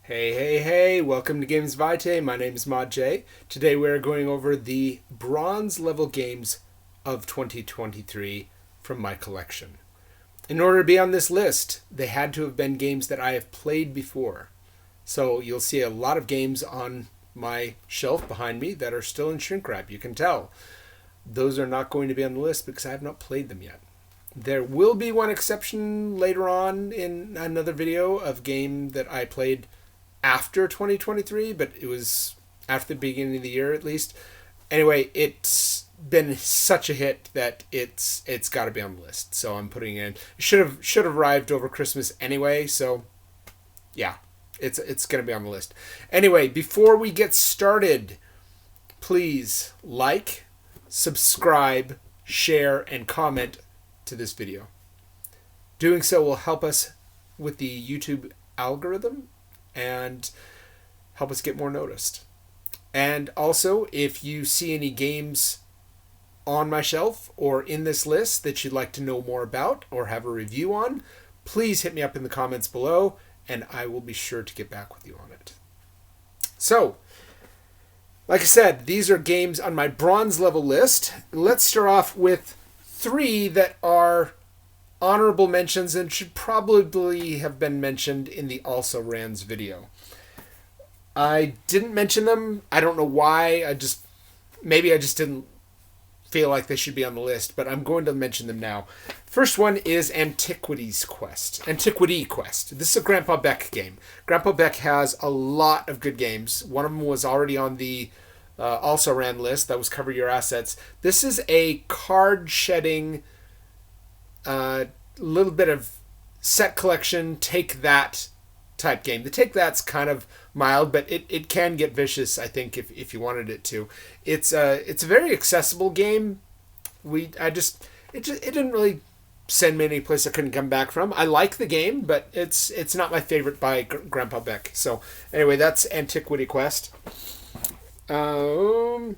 Hey, welcome to Games Vitae. My name is Mod J. Today we're going over the bronze level games of 2023 from my collection. In order to be on this list, they had to have been games that I have played before. So you'll see a lot of games on my shelf behind me that are still in shrink wrap, you can tell. Those are not going to be on the list because I have not played them yet. There will be one exception later on in another video of game that I played after 2023, but it was after the beginning of the year at least. Anyway, it's been such a hit that it's got to be on the list. So I'm putting it in. It should have arrived over Christmas anyway. So yeah, it's going to be on the list. Anyway, before we get started, please like, subscribe, share, and comment to this video. Doing so will help us with the YouTube algorithm and help us get more noticed. And also, if you see any games on my shelf or in this list that you'd like to know more about or have a review on, please hit me up in the comments below and I will be sure to get back with you on it. So, like I said, these are games on my bronze level list. Let's start off with 3 that are honorable mentions and should probably have been mentioned in the Also Rans video. I didn't mention them. I don't know why. Maybe I just didn't feel like they should be on the list, but I'm going to mention them now. First one is Antiquity Quest. This is a Grandpa Beck game. Grandpa Beck has a lot of good games. One of them was already on the Also Ran list. That was Cover Your Assets. This is a card shedding little bit of set collection, take that type game. The take that's kind of mild, but it can get vicious, I think, if you wanted it to. It's a very accessible game. It didn't really send me any place I couldn't come back from. I like the game, but it's not my favorite by Grandpa Beck. So anyway, that's Antiquity Quest. Another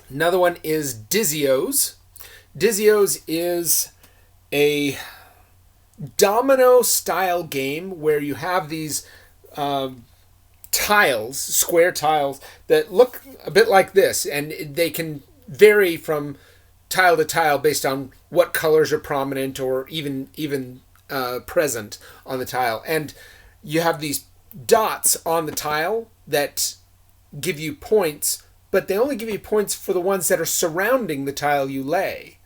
one is Dizios. Dizios is a domino-style game where you have these tiles, square tiles, that look a bit like this, and they can vary from tile to tile based on what colors are prominent or even present on the tile. And you have these dots on the tile that give you points, but they only give you points for the ones that are surrounding the tile you lay,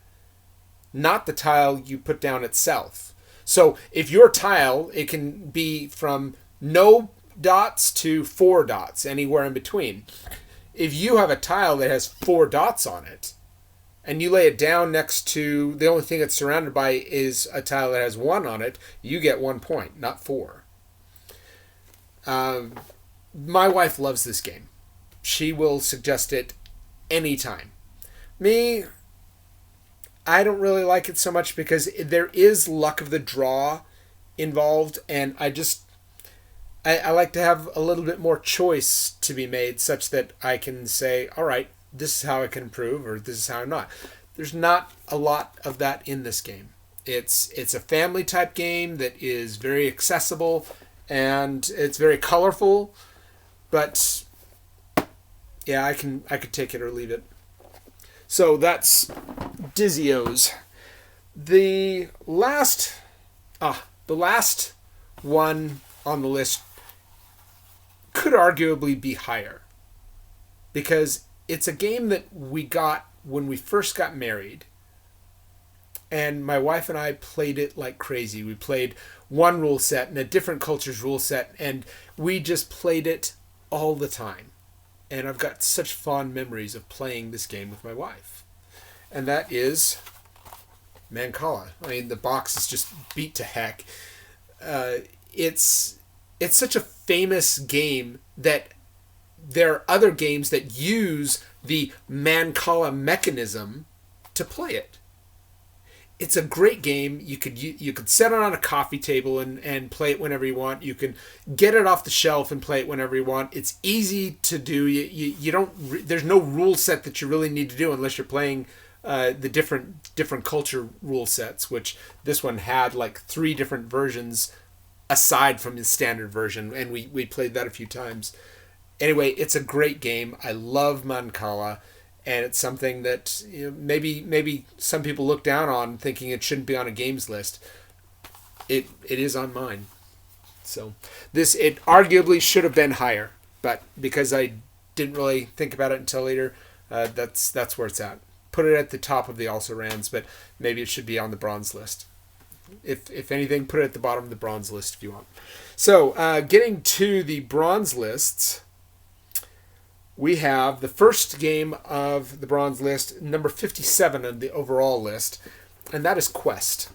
not the tile you put down itself. So if your tile, it can be from no dots to 4 dots, anywhere in between. If you have a tile that has 4 dots on it, and you lay it down next to the only thing it's surrounded by is a tile that has 1 on it, you get 1 point, not 4. My wife loves this game. She will suggest it anytime. Me, I don't really like it so much because there is luck of the draw involved, and I like to have a little bit more choice to be made such that I can say, all right, this is how I can improve, or this is how I'm not. There's not a lot of that in this game. It's a family type game that is very accessible, and it's very colorful, but yeah, I could take it or leave it. So that's Dizios. The last one on the list could arguably be higher, because it's a game that we got when we first got married, and my wife and I played it like crazy. We played one rule set and a different culture's rule set, and we just played it all the time. And I've got such fond memories of playing this game with my wife. And that is Mancala. I mean, the box is just beat to heck. It's such a famous game that there are other games that use the Mancala mechanism to play it. It's a great game. You could set it on a coffee table and play it whenever you want. You can get it off the shelf and play it whenever you want. It's easy to do. You don't. There's no rule set that you really need to do unless you're playing the different culture rule sets, which this one had like 3 different versions aside from the standard version, and we played that a few times. Anyway, it's a great game. I love Mancala, and it's something that maybe some people look down on, thinking it shouldn't be on a games list. It is on mine. So it arguably should have been higher, but because I didn't really think about it until later, that's where it's at. Put it at the top of the also-rans, but maybe it should be on the bronze list. If anything, put it at the bottom of the bronze list if you want. So, getting to the bronze lists, we have the first game of the bronze list, number 57 on the overall list, and that is Quest.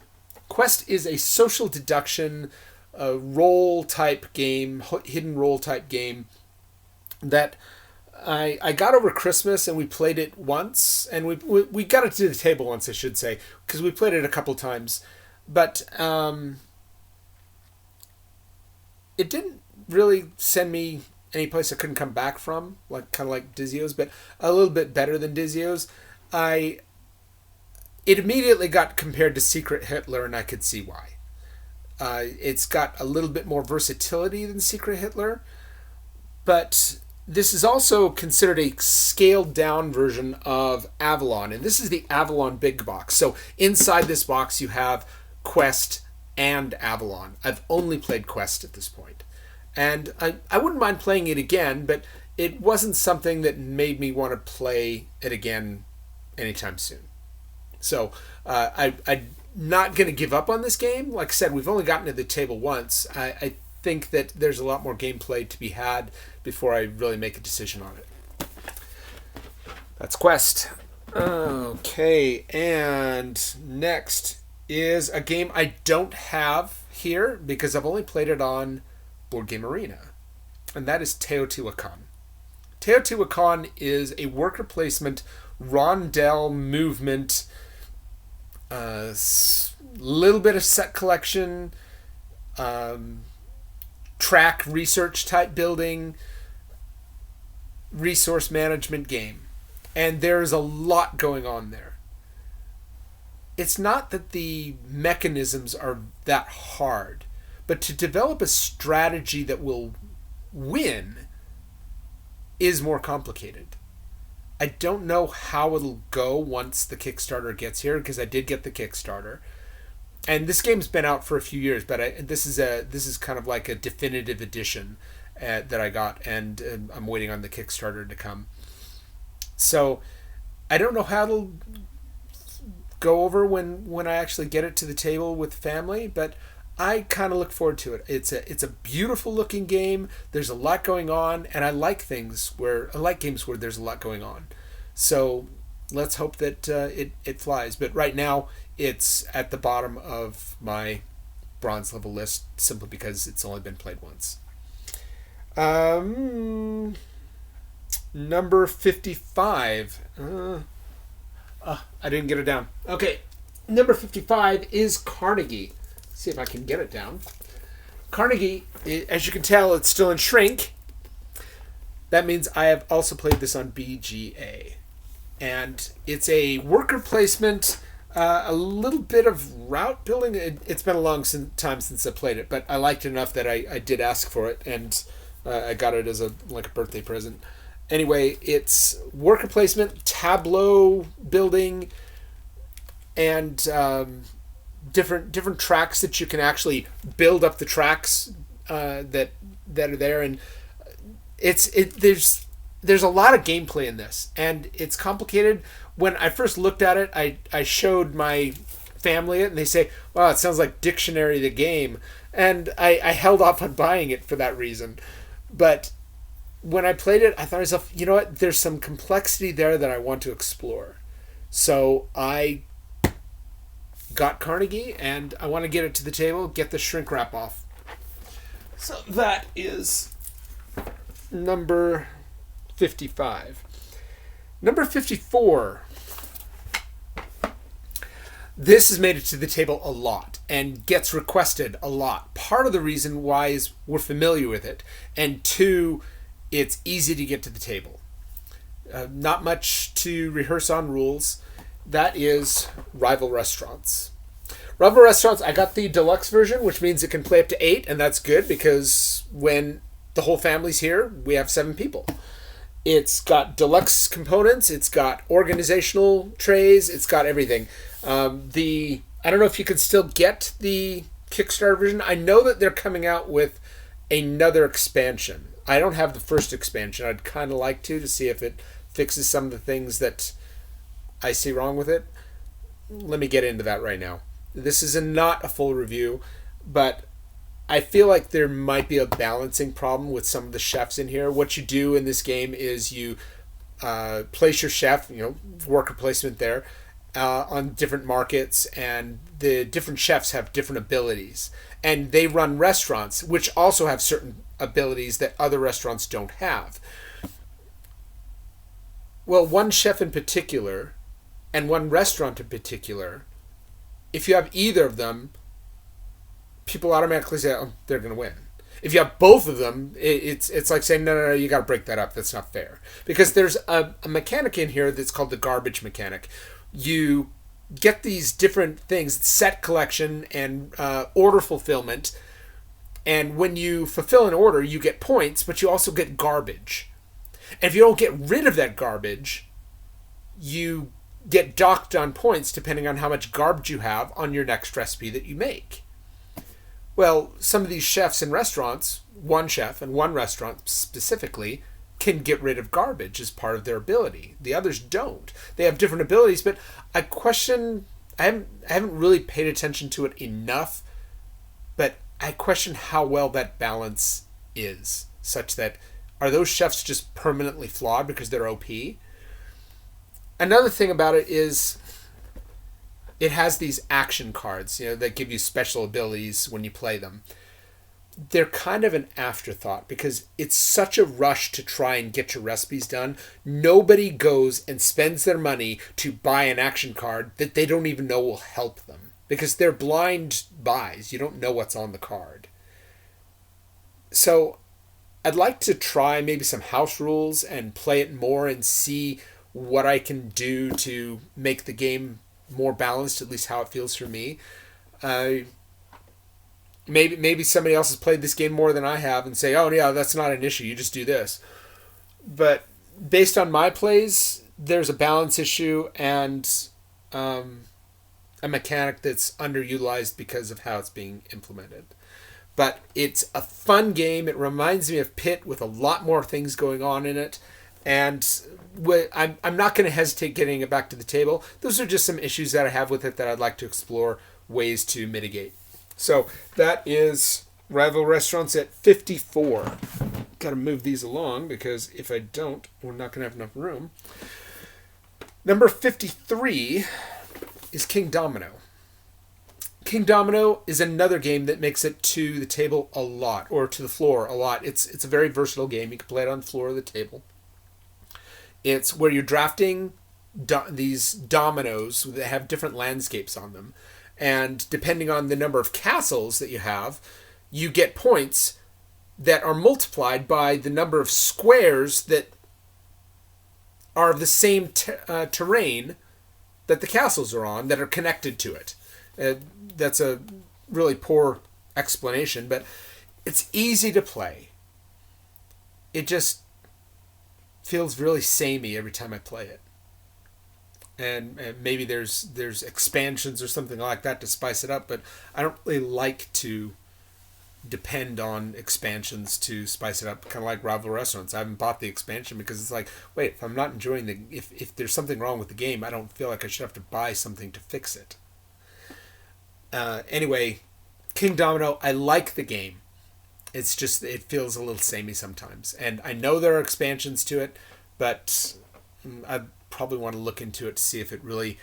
Quest is a social deduction, role-type game, hidden role-type game that I got over Christmas, and we played it once, and we got it to the table once, I should say, because we played it a couple times. But it didn't really send me any place I couldn't come back from, kind of like Dizios, but a little bit better than Dizios. It immediately got compared to Secret Hitler, and I could see why. It's got a little bit more versatility than Secret Hitler, but this is also considered a scaled-down version of Avalon, and this is the Avalon Big Box. So inside this box, you have Quest and Avalon. I've only played Quest at this point. And I wouldn't mind playing it again, but it wasn't something that made me want to play it again anytime soon. So I'm not going to give up on this game. Like I said, we've only gotten to the table once. I think that there's a lot more gameplay to be had before I really make a decision on it. That's Quest. Okay, and next is a game I don't have here because I've only played it on Board Game Arena, and that is Teotihuacan. Teotihuacan is a worker placement rondel movement, little bit of set collection, track research type building, resource management game. And there's a lot going on there. It's not that the mechanisms are that hard, but to develop a strategy that will win is more complicated. I don't know how it'll go once the Kickstarter gets here, because I did get the Kickstarter. And this game's been out for a few years, but this is kind of like a definitive edition that I got, and I'm waiting on the Kickstarter to come. So I don't know how it'll go over when I actually get it to the table with family, but I kind of look forward to it. It's a beautiful looking game. There's a lot going on, and I like games where there's a lot going on. So let's hope that it flies. But right now it's at the bottom of my bronze level list simply because it's only been played once. Number 55. I didn't get it down. Okay, number 55 is Carnegie. Let's see if I can get it down. Carnegie, as you can tell, it's still in shrink. That means I have also played this on BGA. And it's a worker placement, a little bit of route building. It's been a long time since I played it, but I liked it enough that I did ask for it, and I got it as a birthday present. Anyway, it's worker placement, tableau building, and different tracks that you can actually build up the tracks that are there, and there's a lot of gameplay in this, and it's complicated. When I first looked at it, I showed my family it, and they say, "Wow, it sounds like Dictionary the game," and I held off on buying it for that reason, but when I played it, I thought to myself, you know what? There's some complexity there that I want to explore. So I got Carnegie, and I want to get it to the table, get the shrink wrap off. So that is number 55. Number 54. This has made it to the table a lot and gets requested a lot. Part of the reason why is we're familiar with it, and two, it's easy to get to the table. Not much to rehearse on rules. That is Rival Restaurants. Rival Restaurants, I got the deluxe version, which means it can play up to 8, and that's good because when the whole family's here, we have 7 people. It's got deluxe components, it's got organizational trays, it's got everything. I don't know if you can still get the Kickstarter version. I know that they're coming out with another expansion. I don't have the first expansion. I'd kind of like to see if it fixes some of the things that I see wrong with it. Let me get into that right now. This is not a full review, but I feel like there might be a balancing problem with some of the chefs in here. What you do in this game is you place your chef, worker placement there, on different markets, and the different chefs have different abilities. And they run restaurants, which also have certain abilities that other restaurants don't have. Well, one chef in particular, and one restaurant in particular, if you have either of them, people automatically say, oh, they're going to win. If you have both of them, it's like saying, no, you got to break that up. That's not fair. Because there's a mechanic in here that's called the garbage mechanic. You get these different things, set collection and order fulfillment. And when you fulfill an order, you get points, but you also get garbage. And if you don't get rid of that garbage, you get docked on points depending on how much garbage you have on your next recipe that you make. Well, some of these chefs in restaurants, one chef and one restaurant specifically, can get rid of garbage as part of their ability. The others don't. They have different abilities, but I haven't really paid attention to it enough, but I question how well that balance is, such that are those chefs just permanently flawed because they're OP? Another thing about it is it has these action cards, that give you special abilities when you play them. They're kind of an afterthought because it's such a rush to try and get your recipes done. Nobody goes and spends their money to buy an action card that they don't even know will help them because they're blind buys. You don't know what's on the card. So I'd like to try maybe some house rules and play it more and see what I can do to make the game more balanced, at least how it feels for me. Maybe somebody else has played this game more than I have and say, oh yeah, that's not an issue, you just do this. But based on my plays, there's a balance issue and a mechanic that's underutilized because of how it's being implemented. But it's a fun game. It reminds me of Pit with a lot more things going on in it. And I'm not going to hesitate getting it back to the table. Those are just some issues that I have with it that I'd like to explore ways to mitigate. So that is Rival Restaurants at 54. Got to move these along because if I don't, we're not going to have enough room. Number 53 is Kingdomino. Kingdomino is another game that makes it to the table a lot, or to the floor a lot. It's a very versatile game. You can play it on the floor of the table. It's where you're drafting these dominoes that have different landscapes on them. And depending on the number of castles that you have, you get points that are multiplied by the number of squares that are of the same terrain that the castles are on that are connected to it. That's a really poor explanation, but it's easy to play. It just feels really samey every time I play it. And maybe there's expansions or something like that to spice it up, but I don't really like to depend on expansions to spice it up, kind of like Rival Restaurants. I haven't bought the expansion because it's like, wait, if I'm not enjoying if there's something wrong with the game, I don't feel like I should have to buy something to fix it. Anyway, Kingdomino, I like the game. It's just, it feels a little samey sometimes. And I know there are expansions to it, but I probably want to look into it to see if it really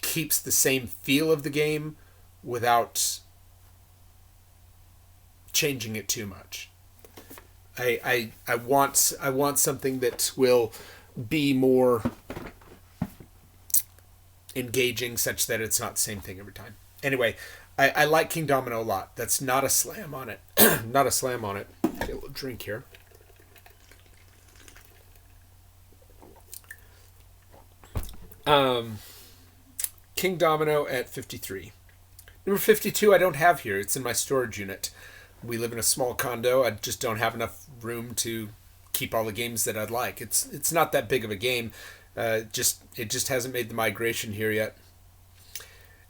keeps the same feel of the game without changing it too much. I want something that will be more engaging such that it's not the same thing every time. Anyway, I like Kingdomino a lot. That's not a slam on it. Not a slam on it. Get a little drink here. Kingdomino at 53. Number 52 I don't have here. It's in my storage unit. We live in a small condo. I just don't have enough room to keep all the games that I'd like. It's not that big of a game. It just hasn't made the migration here yet.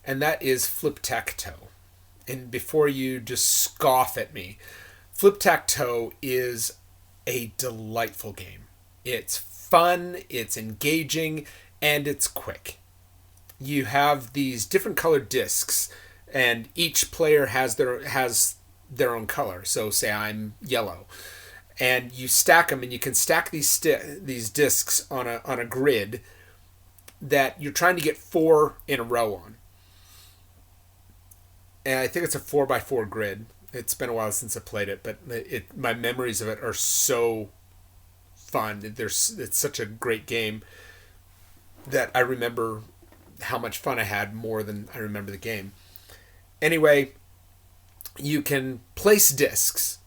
And that is Flip-Tac-Toe. And before you just scoff at me, Flip-Tac-Toe is a delightful game. It's fun, it's engaging, and it's quick. You have these different colored discs, and each player has their own color. So say I'm yellow, and you stack them, and you can stack these discs on a grid that you're trying to get 4 in a row on. And I think it's a 4x4 grid. It's been a while since I played it, but my memories of it are so fun. It's such a great game that I remember how much fun I had more than I remember the game. Anyway, you can place discs,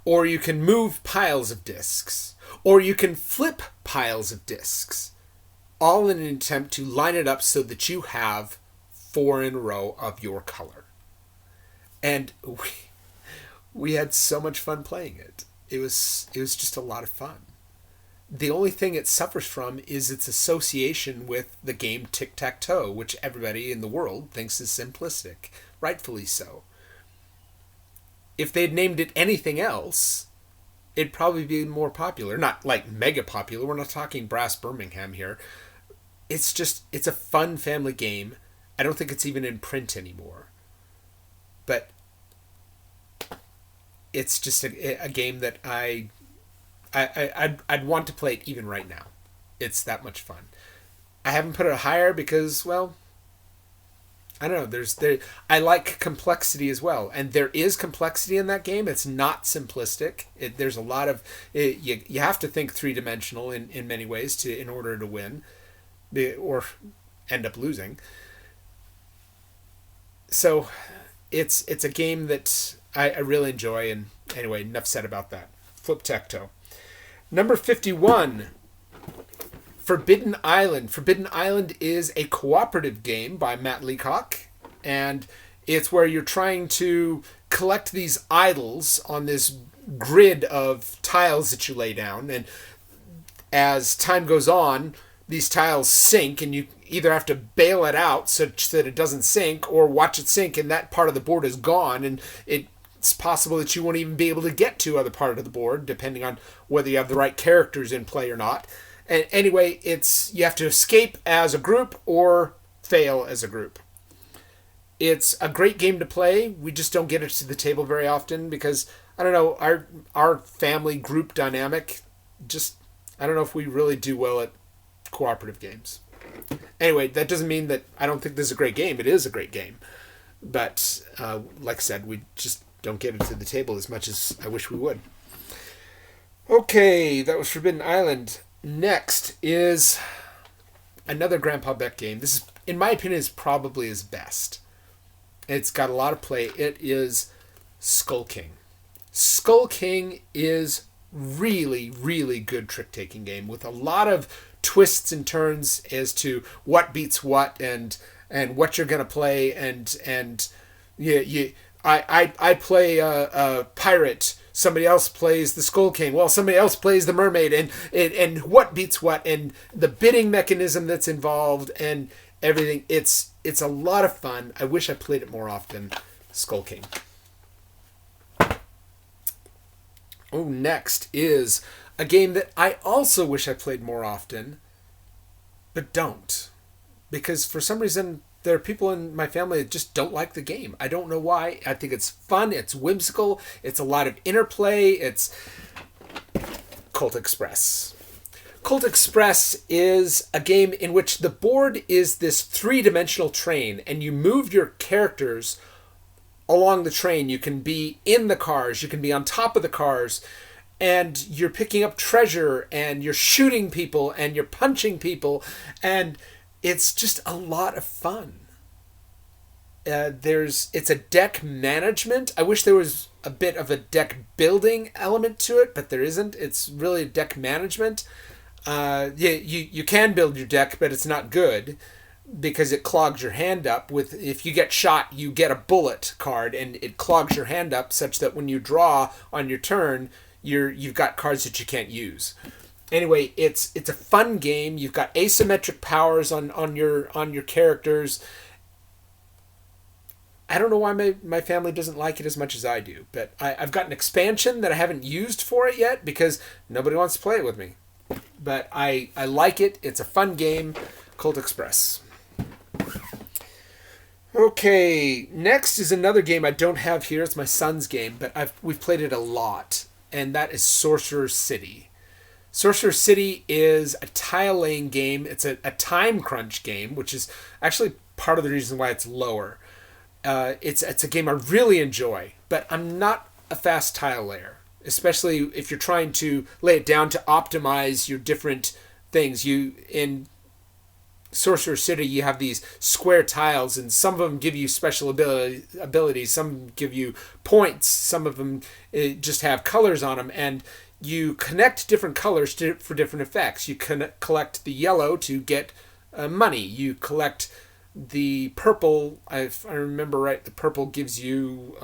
or you can move piles of discs, or you can flip piles of discs, all in an attempt to line it up so that you have 4 in a row of your color. And we had so much fun playing it. It was just a lot of fun. The only thing it suffers from is its association with the game Tic-Tac-Toe, which everybody in the world thinks is simplistic, rightfully so. If they'd named it anything else, it'd probably be more popular. Not like mega popular. We're not talking Brass Birmingham here. It's a fun family game. I don't think it's even in print anymore. But it's just a game that I'd want to play it even right now. It's that much fun. I haven't put it higher because, well, I don't know. I like complexity as well, and there is complexity in that game. It's not simplistic. There's a lot of you have to think 3-dimensional in many ways in order to win, or end up losing. So it's a game that I really enjoy, and anyway, enough said about that. Flip-Tac-Toe. Number 51, Forbidden Island. Forbidden Island is a cooperative game by Matt Leacock, and it's where you're trying to collect these idols on this grid of tiles that you lay down, and as time goes on, these tiles sink, and you either have to bail it out such that it doesn't sink, or watch it sink and that part of the board is gone, and it's possible that you won't even be able to get to other part of the board, depending on whether you have the right characters in play or not. And anyway, you have to escape as a group or fail as a group. It's a great game to play. We just don't get it to the table very often because, I don't know, our family group dynamic, I don't know if we really do well at cooperative games. Anyway, that doesn't mean that I don't think this is a great game. It is a great game. But, like I said, we just don't get it to the table as much as I wish we would. Okay, that was Forbidden Island. Next is another Grandpa Beck game. This is, in my opinion, is probably his best. It's got a lot of play. It is Skull King. Skull King is really, really good trick-taking game with a lot of twists and turns as to what beats what and what you're gonna play and I play a pirate, somebody else plays the Skull King, well somebody else plays the mermaid, and what beats what, and the bidding mechanism that's involved and everything. It's a lot of fun. I wish I played it more often. Skull King. Oh, next is a game that I also wish I played more often, but don't. Because for some reason, there are people in my family that just don't like the game. I don't know why. I think it's fun, it's whimsical, it's a lot of interplay, it's Colt Express. Colt Express is a game in which the board is this 3-dimensional train, and you move your characters along the train. You can be in the cars, you can be on top of the cars, and you're picking up treasure, and you're shooting people, and you're punching people, and it's just a lot of fun. It's a deck management. I wish there was a bit of a deck building element to it, but there isn't. It's really deck management. You can build your deck, but it's not good. because it clogs your hand up. If you get shot, you get a bullet card, and it clogs your hand up such that when you draw on your turn, you've got cards that you can't use. Anyway, it's a fun game. You've got asymmetric powers on your characters. I don't know why my family doesn't like it as much as I do, but I've got an expansion that I haven't used for it yet because nobody wants to play it with me. But I like it. It's a fun game. Colt Express. Okay, next is another game I don't have here. It's my son's game, but we've played it a lot, and that is Sorcerer City. Sorcerer City is a tile-laying game. It's a time crunch game, which is actually part of the reason why it's lower. It's a game I really enjoy, but I'm not a fast tile layer, especially if you're trying to lay it down to optimize your different things. In Sorcerer City, you have these square tiles, and some of them give you special abilities, some give you points, some of them just have colors on them, and you connect different colors for different effects. You collect the yellow to get money. You collect the purple. If I remember right, the purple gives you...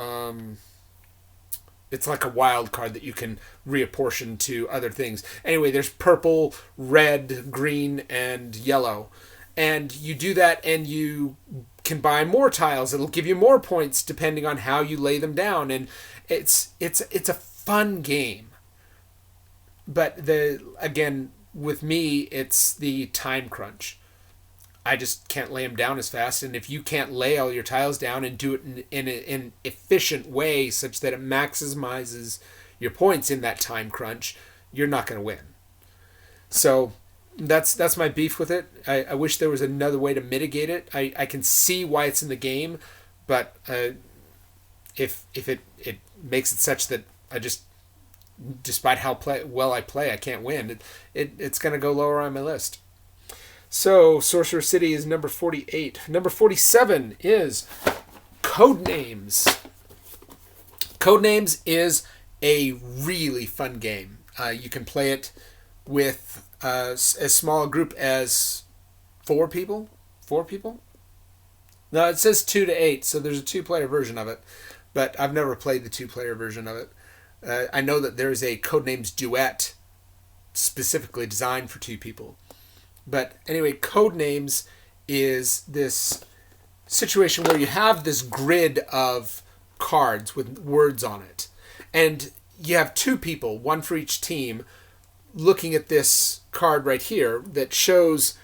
it's like a wild card that you can reapportion to other things. Anyway, there's purple, red, green, and yellow. And you do that, and you can buy more tiles. It'll give you more points depending on how you lay them down. And it's a fun game. But again, with me, it's the time crunch. I just can't lay them down as fast. And if you can't lay all your tiles down and do it in an efficient way such that it maximizes your points in that time crunch, you're not going to win. So that's my beef with it. I wish there was another way to mitigate it. I can see why it's in the game, but if it makes it such that I just, despite how well I play, I can't win, it's going to go lower on my list. So, Sorcerer City is number 48. Number 47 is Codenames. Codenames is a really fun game. You can play it with as small a group as 4 people. 4 people? No, it says 2 to 8, so there's a 2-player version of it. But I've never played the 2-player version of it. I know that there's a Codenames duet specifically designed for 2 people. But anyway, Codenames is this situation where you have this grid of cards with words on it. And you have 2 people, one for each team, looking at this card right here that shows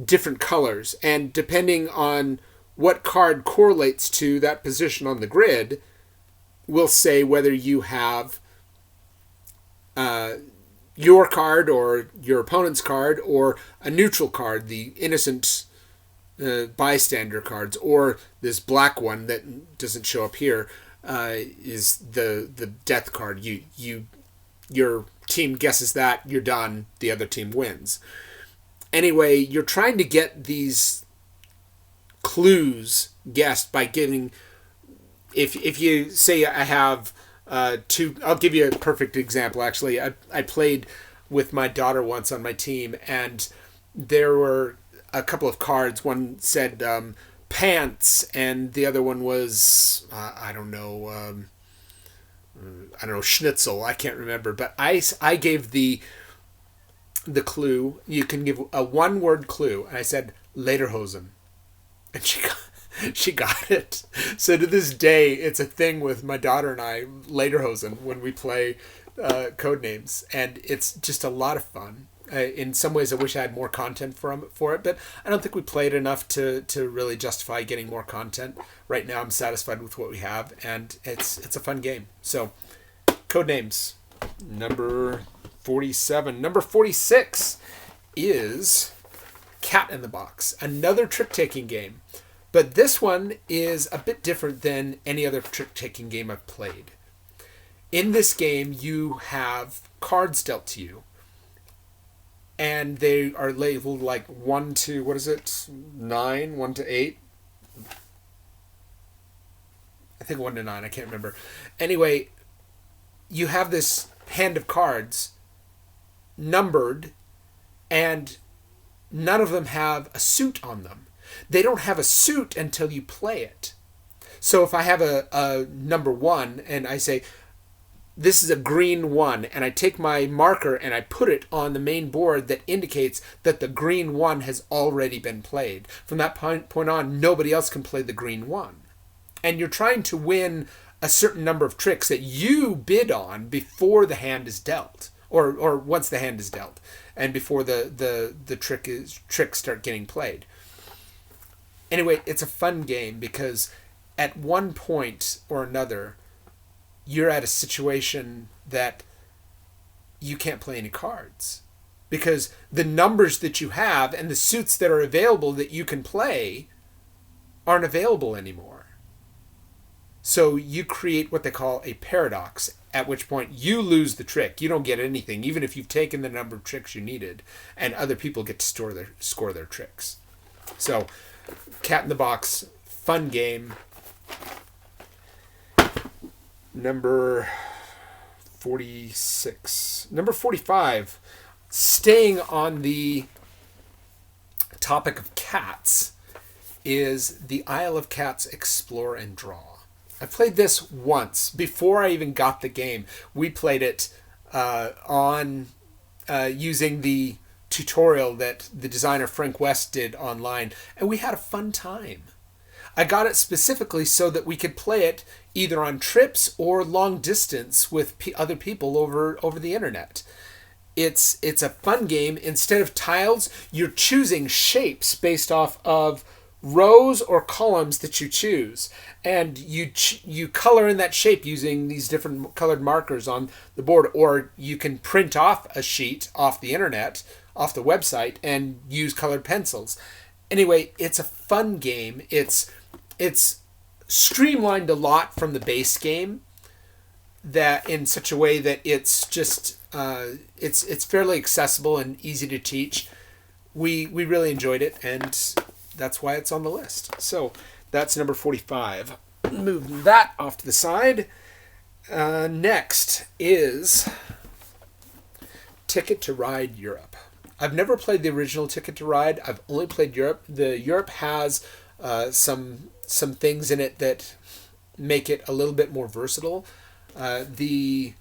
different colors. And depending on what card correlates to that position on the grid, will say whether you have your card or your opponent's card or a neutral card, the innocent bystander cards, or this black one that doesn't show up here is the death card. Your team guesses that, you're done, the other team wins. Anyway, you're trying to get these clues guessed by giving... If you say I have 2... I'll give you a perfect example, actually. I played with my daughter once on my team, and there were a couple of cards. One said pants, and the other one was, I don't know, schnitzel. I can't remember. But I gave the clue. You can give a 1-word clue. And I said, lederhosen. And she got it. So to this day, it's a thing with my daughter and I, lederhosen, when we play Codenames. And it's just a lot of fun. In some ways, I wish I had more content for it, but I don't think we played enough to really justify getting more content. Right now, I'm satisfied with what we have, and it's a fun game. So, Codenames, number 47. Number 46 is Cat in the Box, another trick-taking game. But this one is a bit different than any other trick-taking game I've played. In this game, you have cards dealt to you. And they are labeled like 1 to, 9? 1 to 8? I think 1 to 9, I can't remember. Anyway, you have this hand of cards numbered, and none of them have a suit on them. They don't have a suit until you play it. So if I have a number 1 and I say, this is a green 1, and I take my marker and I put it on the main board that indicates that the green 1 has already been played. From that point on, nobody else can play the green 1. And you're trying to win a certain number of tricks that you bid on before the hand is dealt, or once the hand is dealt, and before the tricks start getting played. Anyway, it's a fun game because at one point or another, you're at a situation that you can't play any cards because the numbers that you have and the suits that are available that you can play aren't available anymore. So you create what they call a paradox, at which point you lose the trick. You don't get anything, even if you've taken the number of tricks you needed, and other people get to score their tricks. So, Cat in the Box, fun game. Number 46. Number 45. Staying on the topic of cats is the Isle of Cats Explore and Draw. I played this once before I even got the game. We played it on using the tutorial that the designer Frank West did online, and we had a fun time. I got it specifically so that we could play it either on trips or long distance with other people over the internet. It's a fun game. Instead of tiles, you're choosing shapes based off of rows or columns that you choose, and you color in that shape using these different colored markers on the board, or you can print off a sheet off the internet, off the website, and use colored pencils. Anyway, it's a fun game. It's streamlined a lot from the base game, that in such a way that it's just it's fairly accessible and easy to teach. We really enjoyed it, and that's why it's on the list. So that's number 45. Move that off to the side. Next is Ticket to Ride Europe. I've never played the original Ticket to Ride. I've only played Europe. The Europe has some things in it that make it a little bit more versatile. It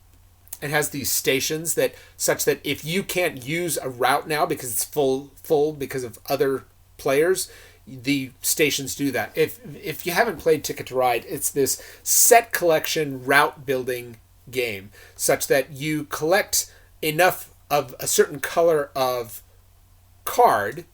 has these stations that such that if you can't use a route now because it's full because of other players, the stations do that. If you haven't played Ticket to Ride, it's this set collection route building game such that you collect enough of a certain color of card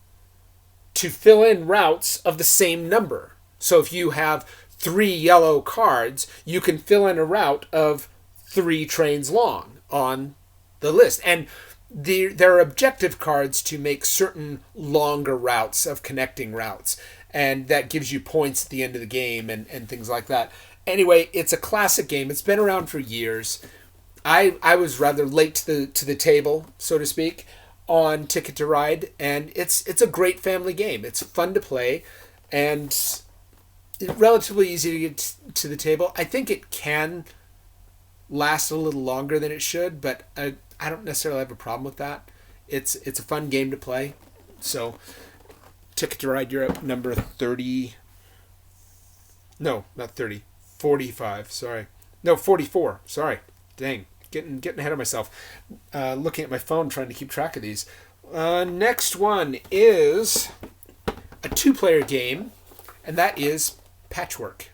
to fill in routes of the same number. So if you have 3 yellow cards, you can fill in a route of 3 trains long on the list. And there are objective cards to make certain longer routes of connecting routes. And that gives you points at the end of the game and things like that. Anyway, it's a classic game. It's been around for years. I was rather late to the table, so to speak, on Ticket to Ride. And it's a great family game. It's fun to play. And relatively easy to get to the table. I think it can last a little longer than it should, but I don't necessarily have a problem with that. It's a fun game to play. So, Ticket to Ride Europe, number 30. No, not 30. 45, sorry. No, 44, sorry. Dang, getting ahead of myself. Looking at my phone, trying to keep track of these. Next one is a 2-player game, and that is Patchwork.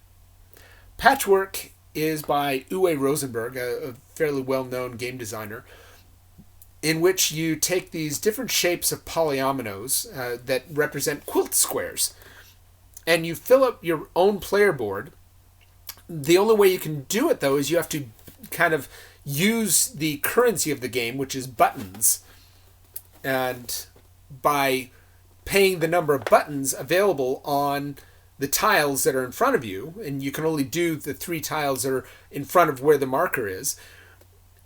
Patchwork is by Uwe Rosenberg, a fairly well-known game designer, in which you take these different shapes of polyominoes that represent quilt squares, and you fill up your own player board. The only way you can do it, though, is you have to kind of use the currency of the game, which is buttons, and by paying the number of buttons available on the tiles that are in front of you, and you can only do the 3 tiles that are in front of where the marker is,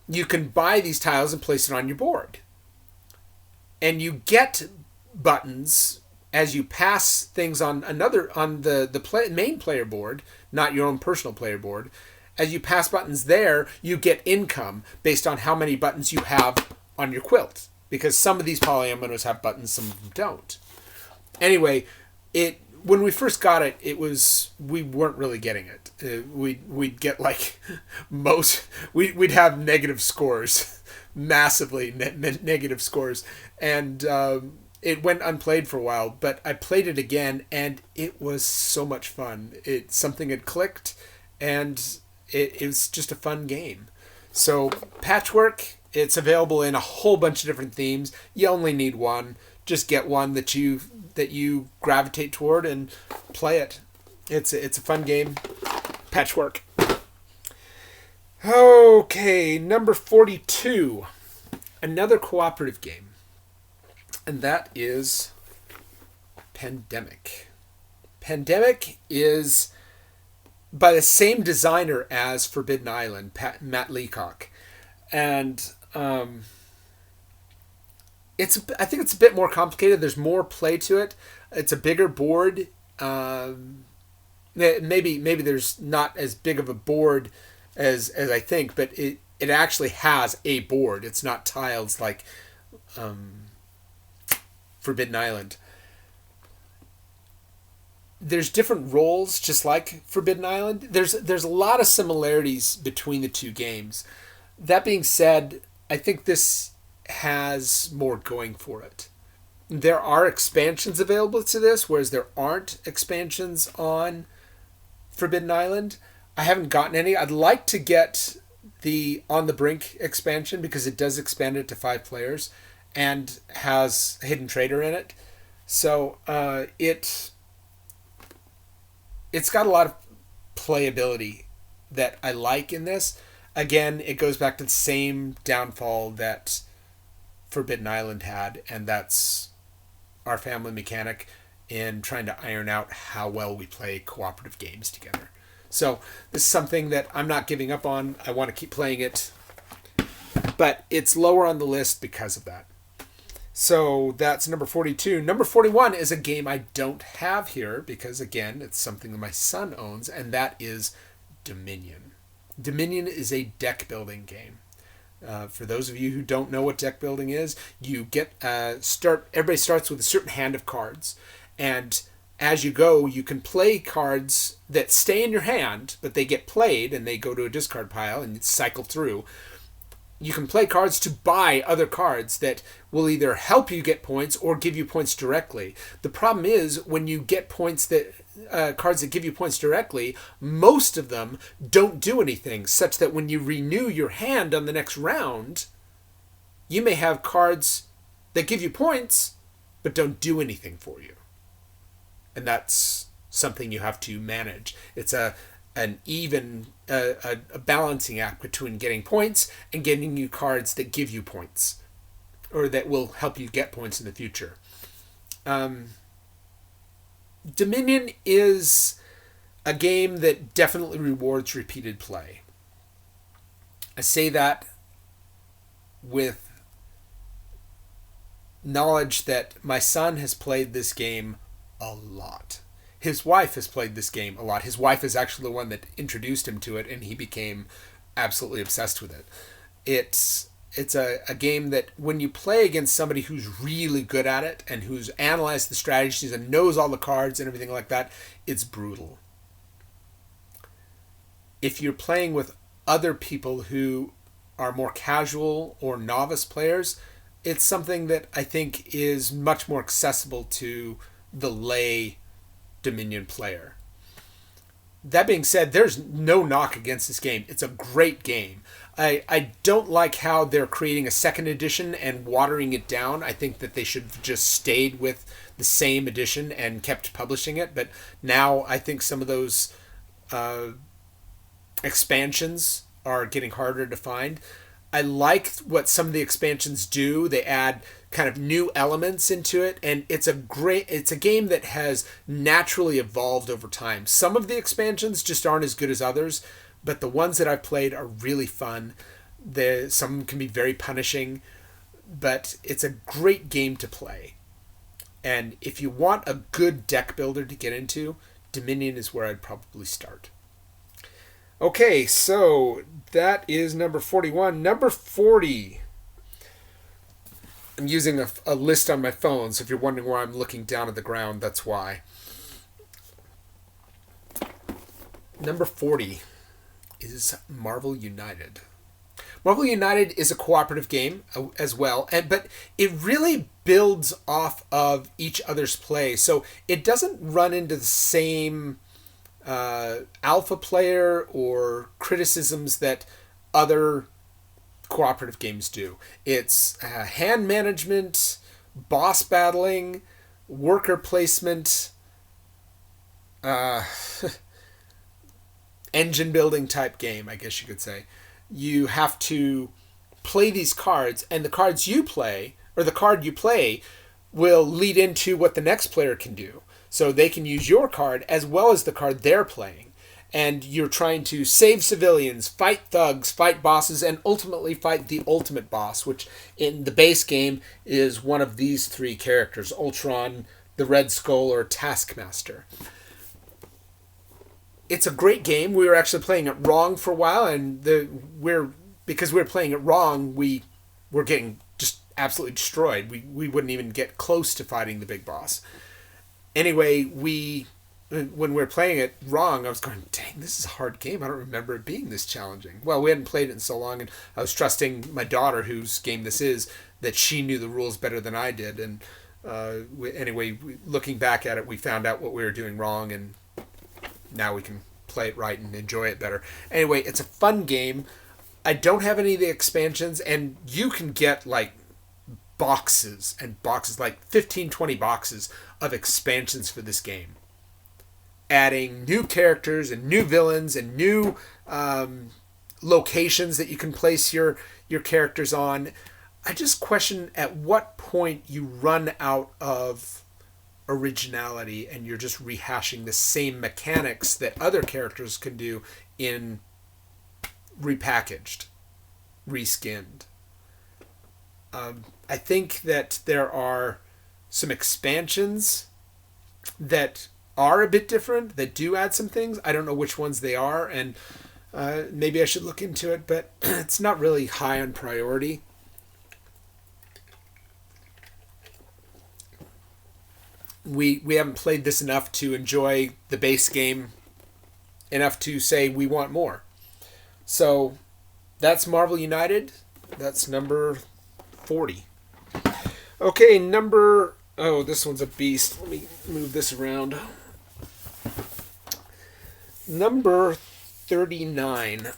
you can buy these tiles and place it on your board. And you get buttons as you pass things on the main player board, not your own personal player board. As you pass buttons there, you get income based on how many buttons you have on your quilt. Because some of these polyominoes have buttons, some of them don't. Anyway, it when we first got it, we weren't really getting it. We'd get like we'd have negative scores, massively negative scores, and it went unplayed for a while. But I played it again, and it was so much fun. Something had clicked, and it was just a fun game. So Patchwork, it's available in a whole bunch of different themes. You only need one. Just get one that you gravitate toward and play it. It's a fun game. Patchwork. Okay, number 42. Another cooperative game. And that is Pandemic. Pandemic is by the same designer as Forbidden Island, Matt Leacock. And I think it's a bit more complicated. There's more play to it. It's a bigger board. Maybe there's not as big of a board as I think, but it actually has a board. It's not tiles like Forbidden Island. There's different roles, just like Forbidden Island. There's a lot of similarities between the two games. That being said, I think this has more going for it. There are expansions available to this, whereas there aren't expansions on Forbidden Island. I haven't gotten any. I'd like to get the On the Brink expansion because it does expand it to 5 players and has Hidden Trader in it. So it's got a lot of playability that I like in this. Again, it goes back to the same downfall that Forbidden Island had, and that's our family mechanic in trying to iron out how well we play cooperative games together. So this is something that I'm not giving up on. I want to keep playing it, but it's lower on the list because of that. So that's number 42. Number 41 is a game I don't have here because, again, it's something that my son owns, and that is Dominion. Dominion is a deck building game. For those of you who don't know what deck building is, you everybody starts with a certain hand of cards, and as you go, you can play cards that stay in your hand, but they get played and they go to a discard pile and cycle through. You can play cards to buy other cards that will either help you get points or give you points directly. The problem is when you get points cards that give you points directly, most of them don't do anything, such that when you renew your hand on the next round, you may have cards that give you points but don't do anything for you. And that's something you have to manage. It's a balancing act between getting points and getting you cards that give you points or that will help you get points in the future. Dominion is a game that definitely rewards repeated play. I say that with knowledge that my son has played this game a lot. His wife has played this game a lot. His wife is actually the one that introduced him to it, and he became absolutely obsessed with it. It's a game that when you play against somebody who's really good at it and who's analyzed the strategies and knows all the cards and everything like that, it's brutal. If you're playing with other people who are more casual or novice players, it's something that I think is much more accessible to the lay Dominion player. That being said, there's no knock against this game. It's a great game. I don't like how they're creating a second edition and watering it down. I think that they should have just stayed with the same edition and kept publishing it. But now I think some of those expansions are getting harder to find. I like what some of the expansions do. They add kind of new elements into it, and it's a game that has naturally evolved over time. Some of the expansions just aren't as good as others, but the ones that I've played are really fun. Some can be very punishing, but it's a great game to play. And if you want a good deck builder to get into, Dominion is where I'd probably start. Okay, so that is number 41. Number 40. I'm using a list on my phone, so if you're wondering why I'm looking down at the ground, that's why. Number 40 is Marvel United. Marvel United is a cooperative game as well, but it really builds off of each other's play. So it doesn't run into the same alpha player or criticisms that other cooperative games do. It's hand management, boss battling, worker placement, engine building type game, I guess you could say. You have to play these cards, and the cards you play, or the card you play, will lead into what the next player can do. So they can use your card as well as the card they're playing. And you're trying to save civilians, fight thugs, fight bosses, and ultimately fight the ultimate boss, which in the base game is one of these three characters, Ultron, the Red Skull, or Taskmaster. It's a great game. We were actually playing it wrong for a while, and because we were playing it wrong, we were getting just absolutely destroyed. We wouldn't even get close to fighting the big boss. Anyway, when we were playing it wrong, I was going, dang, this is a hard game. I don't remember it being this challenging. Well, we hadn't played it in so long, and I was trusting my daughter, whose game this is, that she knew the rules better than I did. And anyway, looking back at it, we found out what we were doing wrong, and now we can play it right and enjoy it better. Anyway, it's a fun game. I don't have any of the expansions, and you can get like boxes and boxes, like 15, 20 boxes of expansions for this game. Adding new characters and new villains and new locations that you can place your characters on. I just question at what point you run out of originality and you're just rehashing the same mechanics that other characters can do in repackaged, reskinned. I think that there are some expansions that are a bit different, that do add some things. I don't know which ones they are, and maybe I should look into it, but it's not really high on priority. We haven't played this enough to enjoy the base game enough to say we want more. So that's Marvel United. That's number 40. Okay, this one's a beast. Let me move this around. Number 39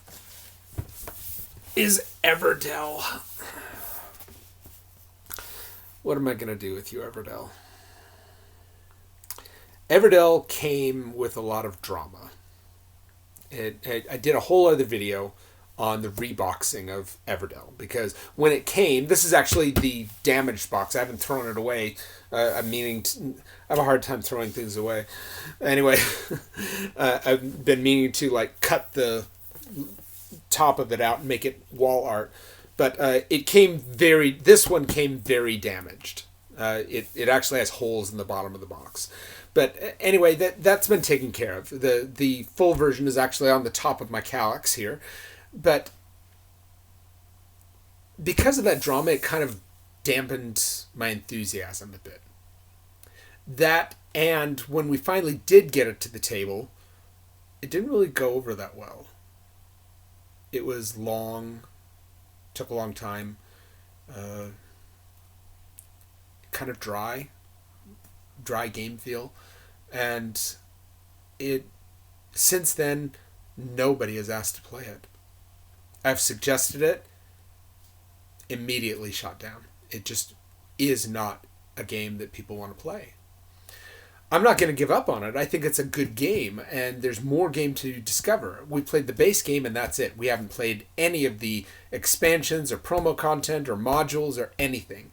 is Everdell. What am I going to do with you, Everdell? Everdell came with a lot of drama. I did a whole other video on the reboxing of Everdell, because when it came, this is actually the damaged box. I haven't thrown it away. I have a hard time throwing things away. Anyway, I've been meaning to like cut the top of it out and make it wall art, but this one came very damaged. It actually has holes in the bottom of the box. But anyway, that's been taken care of. The full version is actually on the top of my calyx here. But because of that drama, it kind of dampened my enthusiasm a bit. That, and when we finally did get it to the table, it didn't really go over that well. It was long, took a long time, kind of dry game feel, and since then nobody has asked to play it. I've suggested it, immediately shot down. It just is not a game that people want to play. I'm not going to give up on it. I think it's a good game, and there's more game to discover. We played the base game, and that's it. We haven't played any of the expansions or promo content or modules or anything.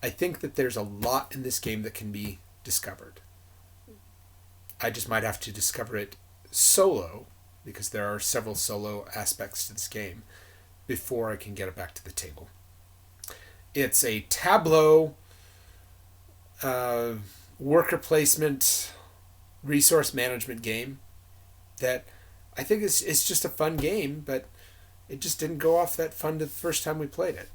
I think that there's a lot in this game that can be discovered. I just might have to discover it solo, because there are several solo aspects to this game, before I can get it back to the table. It's a tableau, worker placement, resource management game that I think it's just a fun game, but it just didn't go off that fun the first time we played it.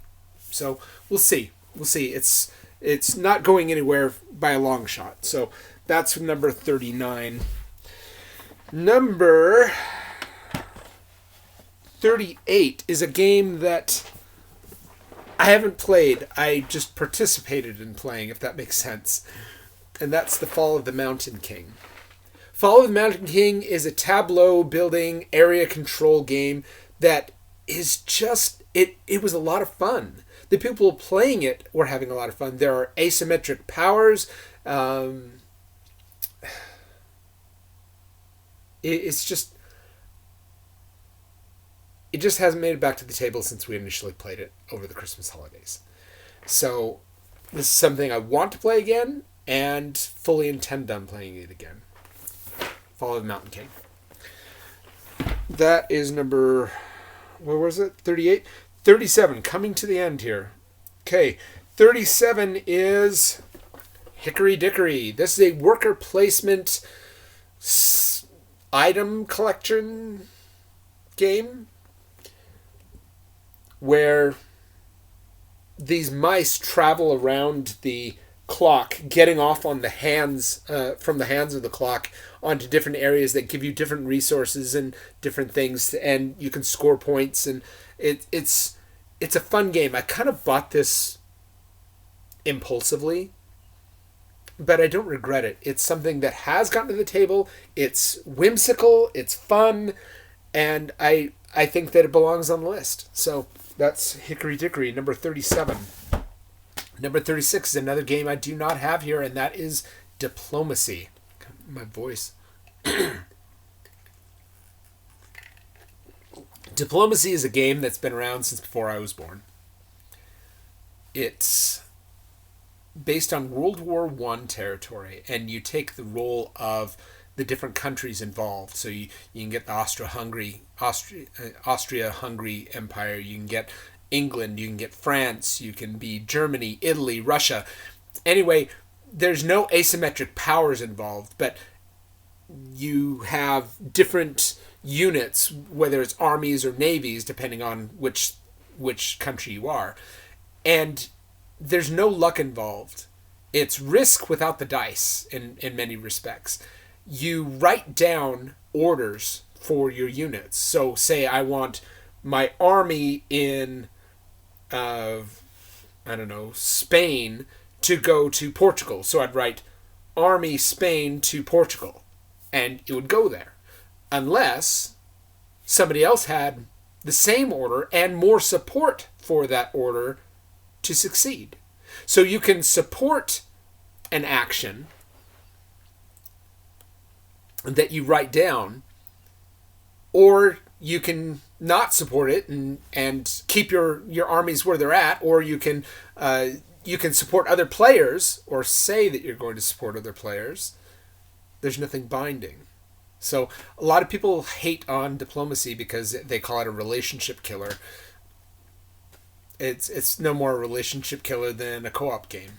So we'll see. It's not going anywhere by a long shot. So that's number 39. Number 38 is a game that I haven't played. I just participated in playing, if that makes sense. And that's The Fall of the Mountain King. Fall of the Mountain King is a tableau building area control game that is just, it was a lot of fun. The people playing it were having a lot of fun. There are asymmetric powers. It's just, it just hasn't made it back to the table since we initially played it over the Christmas holidays. So this is something I want to play again and fully intend on playing it again. Fall of the Mountain King. That is number, what was it? 38? 37, coming to the end here. Okay, 37 is Hickory Dickory. This is a worker placement item collection game where these mice travel around the clock, getting off on the hands, from the hands of the clock onto different areas that give you different resources and different things, and you can score points, and it's a fun game. I kind of bought this impulsively, but I don't regret it. It's something that has gotten to the table. It's whimsical, it's fun, and I think that it belongs on the list. So that's Hickory Dickory, number 37. Number 36 is another game I do not have here, and that is Diplomacy. My voice. Diplomacy is a game that's been around since before I was born. It's based on World War I territory, and you take the role of the different countries involved. So you can get the Austria-Hungary Empire, you can get England, you can get France, you can be Germany, Italy, Russia. Anyway, there's no asymmetric powers involved, but you have different units, whether it's armies or navies, depending on which country you are. And there's no luck involved. It's risk without the dice in many respects. You write down orders for your units. So say I want my army in Spain to go to Portugal. So I'd write Army Spain to Portugal, and it would go there. Unless somebody else had the same order and more support for that order to succeed. So you can support an action that you write down, or you can not support it and keep your armies where they're at, or you can support other players, or say that you're going to support other players. There's nothing binding. So a lot of people hate on Diplomacy because they call it a relationship killer. It's no more a relationship killer than a co-op game.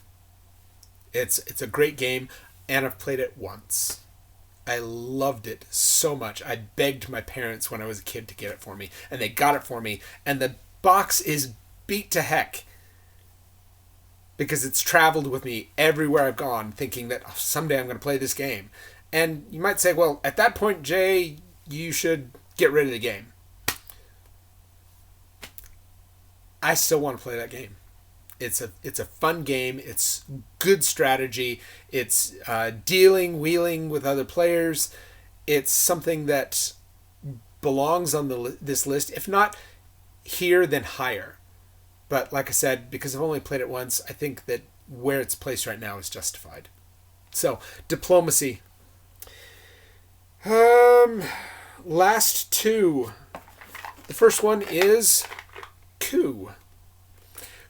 It's a great game, and I've played it once. I loved it so much. I begged my parents when I was a kid to get it for me, and they got it for me. And the box is beat to heck because it's traveled with me everywhere I've gone, thinking that someday I'm going to play this game. And you might say, well, at that point, Jay, you should get rid of the game. I still want to play that game. It's a fun game. It's good strategy. It's wheeling with other players. It's something that belongs on this list. If not here, then higher. But like I said, because I've only played it once, I think that where it's placed right now is justified. So, Diplomacy. Last two. The first one is Coup.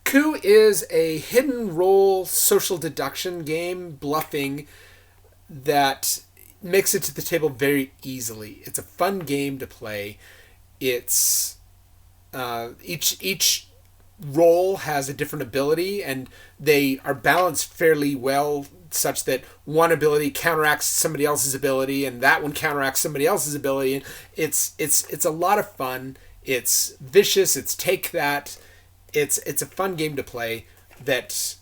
Coup is a hidden role social deduction game, bluffing, that makes it to the table very easily. It's a fun game to play. It's each role has a different ability, and they are balanced fairly well, such that one ability counteracts somebody else's ability, and that one counteracts somebody else's ability. And it's a lot of fun. It's vicious. It's take that. It's a fun game to play. That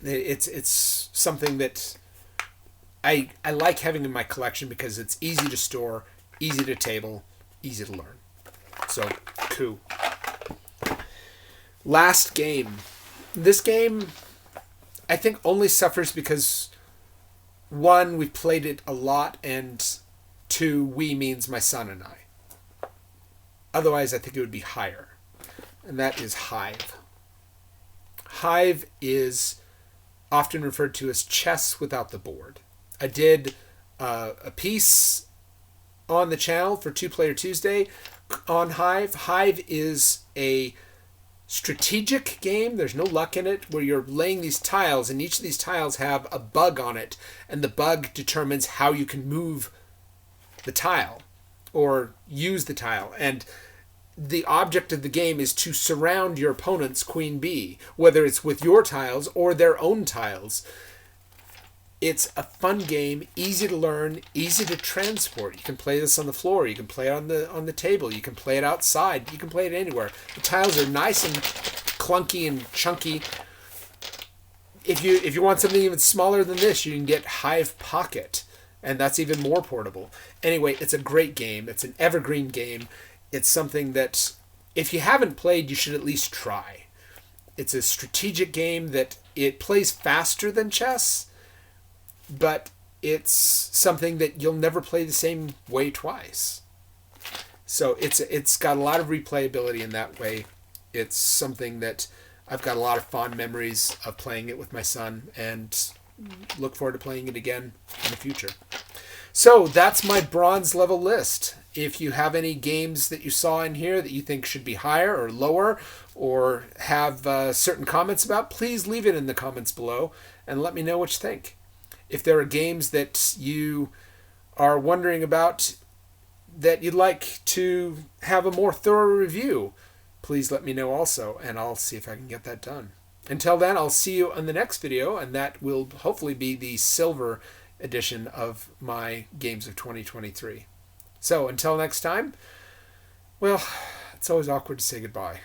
it's something that I like having in my collection because it's easy to store, easy to table, easy to learn. So, Coup. Last game. This game, I think, only suffers because, one, we've played it a lot, and two, we means my son and I. Otherwise, I think it would be higher. And that is Hive. Hive is often referred to as chess without the board. I did a piece on the channel for Two Player Tuesday on Hive. Hive is a strategic game. There's no luck in it, where you're laying these tiles, and each of these tiles have a bug on it, and the bug determines how you can move the tile or use the tile. And the object of the game is to surround your opponent's queen bee, whether it's with your tiles or their own tiles. It's a fun game, easy to learn, easy to transport. You can play this on the floor, you can play it on the table, you can play it outside, you can play it anywhere. The tiles are nice and clunky and chunky. If you want something even smaller than this, you can get Hive Pocket, and that's even more portable. Anyway, it's a great game. It's an evergreen game. It's something that, if you haven't played, you should at least try. It's a strategic game that it plays faster than chess, but it's something that you'll never play the same way twice. So it's got a lot of replayability in that way. It's something that I've got a lot of fond memories of playing it with my son, and look forward to playing it again in the future. So that's my bronze level list. If you have any games that you saw in here that you think should be higher or lower, or have certain comments about, please leave it in the comments below and let me know what you think. If there are games that you are wondering about that you'd like to have a more thorough review, please let me know also, and I'll see if I can get that done. Until then, I'll see you on the next video, and that will hopefully be the silver edition of my Games of 2023. So until next time, well, it's always awkward to say goodbye.